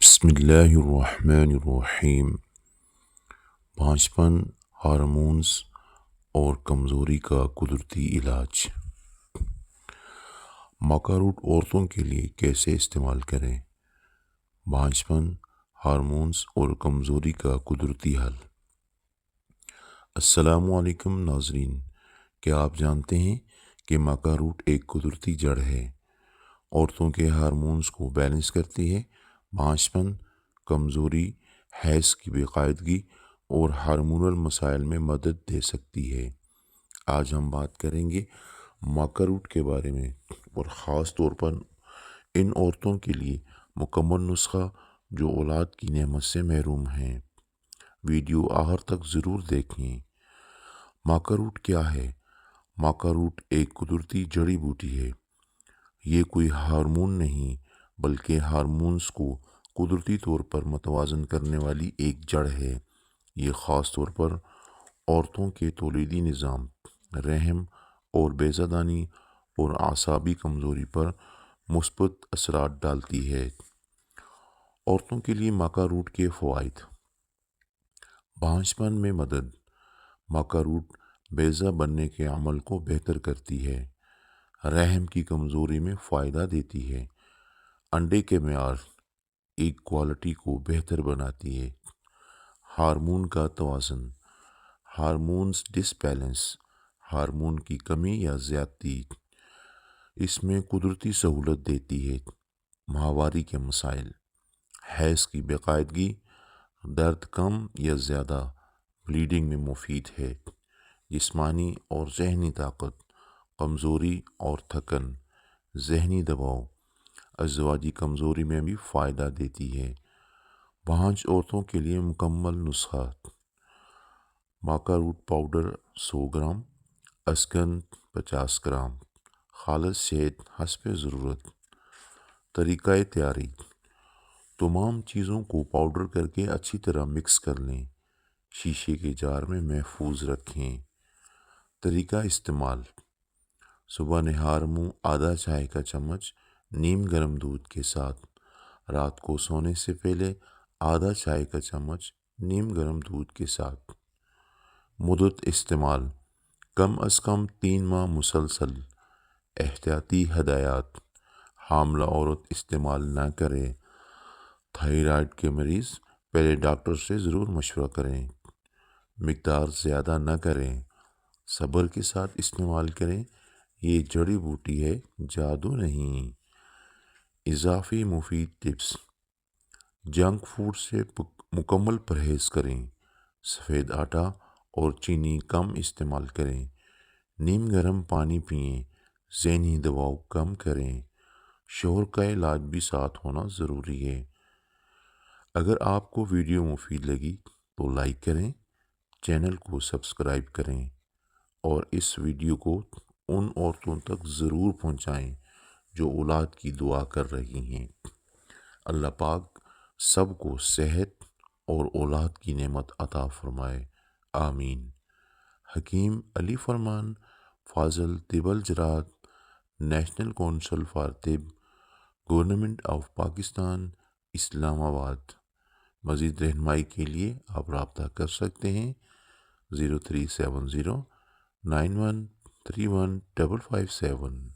بسم اللہ الرحمن الرحیم۔ بانجھپن، ہارمونز اور کمزوری کا قدرتی علاج۔ مکا روٹ عورتوں کے لیے کیسے استعمال کریں؟ بانجھپن، ہارمونز اور کمزوری کا قدرتی حل۔ السلام علیکم ناظرین، کیا آپ جانتے ہیں کہ مکا روٹ ایک قدرتی جڑ ہے؟ عورتوں کے ہارمونز کو بیلنس کرتی ہے، بانجھپن، کمزوری، حیض کی بے قاعدگی اور ہارمونل مسائل میں مدد دے سکتی ہے۔ آج ہم بات کریں گے مکا روٹ کے بارے میں، اور خاص طور پر ان عورتوں کے لیے مکمل نسخہ جو اولاد کی نعمت سے محروم ہیں۔ ویڈیو آخر تک ضرور دیکھیں۔ مکا روٹ کیا ہے؟ مکا روٹ ایک قدرتی جڑی بوٹی ہے۔ یہ کوئی ہارمون نہیں بلکہ ہارمونز کو قدرتی طور پر متوازن کرنے والی ایک جڑ ہے۔ یہ خاص طور پر عورتوں کے تولیدی نظام، رحم اور بیضہ دانی اور اعصابی کمزوری پر مثبت اثرات ڈالتی ہے۔ عورتوں کے لیے مکا روٹ کے فوائد۔ بانجھپن میں مدد۔ مکا روٹ بیضہ بننے کے عمل کو بہتر کرتی ہے۔ رحم کی کمزوری میں فائدہ دیتی ہے۔ انڈے کے معیار ایگ کوالٹی کو بہتر بناتی ہے۔ ہارمون کا توازن۔ ہارمونز ڈس بیلنس، ہارمون کی کمی یا زیادتی، اس میں قدرتی سہولت دیتی ہے۔ ماہواری کے مسائل۔ حیض کی بے قاعدگی، درد کم یا زیادہ، بلیڈنگ میں مفید ہے۔ جسمانی اور ذہنی طاقت، کمزوری اور تھکن، ذہنی دباؤ، ازدواجی کمزوری میں بھی فائدہ دیتی ہے۔ بانجھ عورتوں کے لیے مکمل نسخہ۔ مکا روٹ پاؤڈر 100 گرام، اسکن 50 گرام، خالص شہد حسب ضرورت۔ طریقہ تیاری۔ تمام چیزوں کو پاؤڈر کر کے اچھی طرح مکس کر لیں۔ شیشے کے جار میں محفوظ رکھیں۔ طریقہ استعمال۔ صبح نہار منہ آدھا چائے کا چمچ نیم گرم دودھ کے ساتھ، رات کو سونے سے پہلے آدھا چائے کا چمچ نیم گرم دودھ کے ساتھ۔ مدت استعمال کم از کم 3 ماہ مسلسل۔ احتیاطی ہدایات: حاملہ عورت استعمال نہ کرے۔ تھائرائیڈ کے مریض پہلے ڈاکٹر سے ضرور مشورہ کریں۔ مقدار زیادہ نہ کریں۔ صبر کے ساتھ استعمال کریں، یہ جڑی بوٹی ہے، جادو نہیں۔ اضافی مفید ٹپس۔ جنک فوڈ سے مکمل پرہیز کریں۔ سفید آٹا اور چینی کم استعمال کریں۔ نیم گرم پانی پئیں۔ ذہنی دباؤ کم کریں۔ شوہر کا علاج بھی ساتھ ہونا ضروری ہے۔ اگر آپ کو ویڈیو مفید لگی تو لائک کریں، چینل کو سبسکرائب کریں اور اس ویڈیو کو ان عورتوں تک ضرور پہنچائیں جو اولاد کی دعا کر رہی ہیں۔ اللہ پاک سب کو صحت اور اولاد کی نعمت عطا فرمائے، آمین۔ حکیم علی فرمان، فاضل طب الجراحات، نیشنل کونسل فار طب، گورنمنٹ آف پاکستان، اسلام آباد۔ مزید رہنمائی کے لیے آپ رابطہ کر سکتے ہیں 037091315557۔